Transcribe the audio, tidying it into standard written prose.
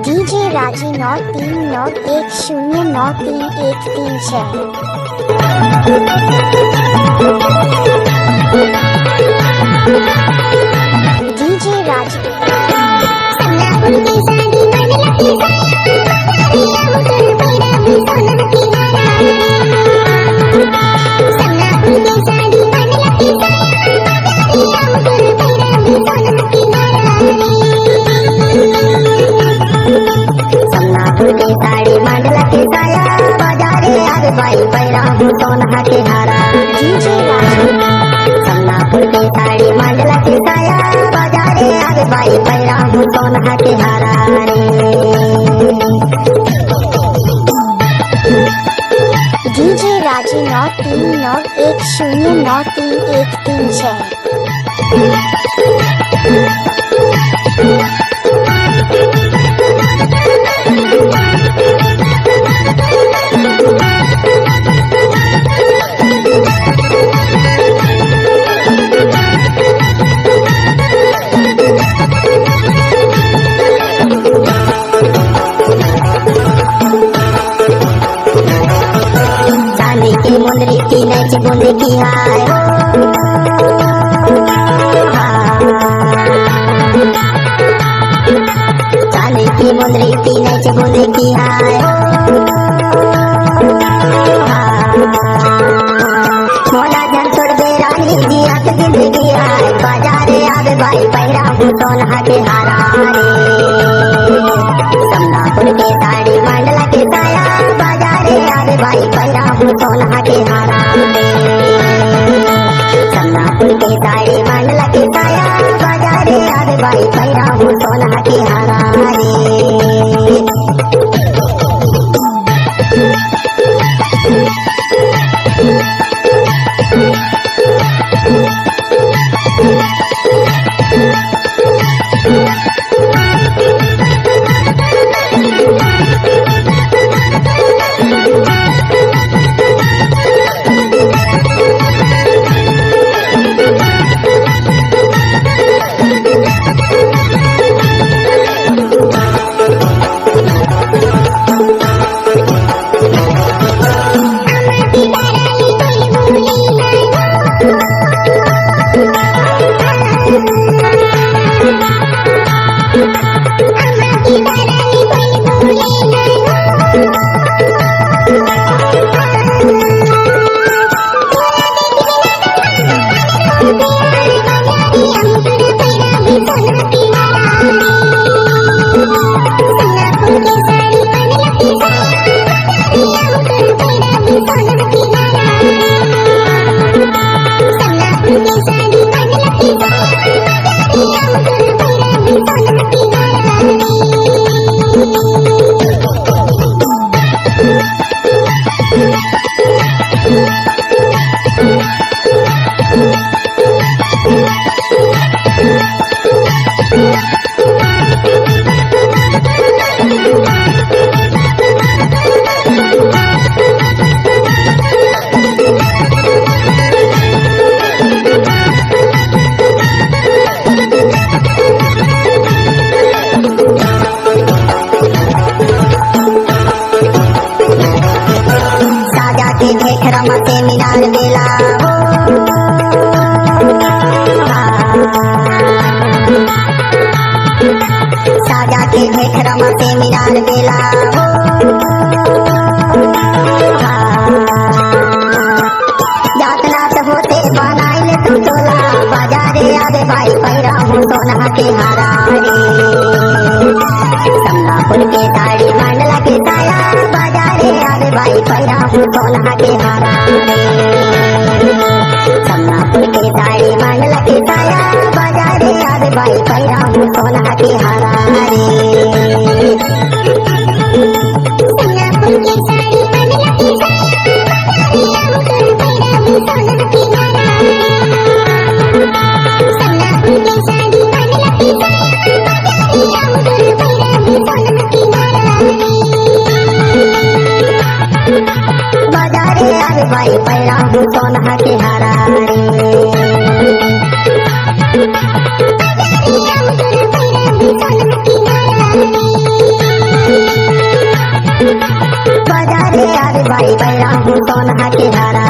DJ राजी 9391393136 DJ राजी साड़ी मंडला के साया बाजारे आगे बाई पैरा सोना के हारा डीजे राजी सम्नापुर के साड़ी मंडला के साया बाजारे आगे बाई पैरा सोना के हारा डीजे राजी 9391393136 चांदी की मुंदरी की नच बूंदी की हाय हो चांदी की मुंदरी की नच बूंदी की हाय हो मोला जन छोड़ दे रानी जी आके जिंदगी आए बाजारे आवे बाई पैरा सोना के हारा रे सम्नापुर के साड़ी मंडला के साया बाजारे आवे बाई पैरा सोना के हारा रे सम्नापुर के साड़ी मंडला के साया बाजारे आवे बाई पैरा सोना के हारा रे साजा के घेखरा मते मीनार बेला हो साजा के घेखरा मते मीनार बेला हो यातना तो होते बनाइले तू टोला बाजारे आवे बाई पैरा सोना के हारा रे सम्नापुर के साड़ी मंडला के साया बाजारे आवे बाई पैरा सोना के हारा रे सम्नापुर के साड़ी मंडला के साया बाजारे आवे बाई पैरा सोना के हारा रे सम्नापुर के साड़ी मंडला के सम्नापुर के साड़ी मंडला के बाजारे आवे बाई पैरा हूँ सोना के हारा बाजारे आवे भाई पैरा हूँ सोना के हारा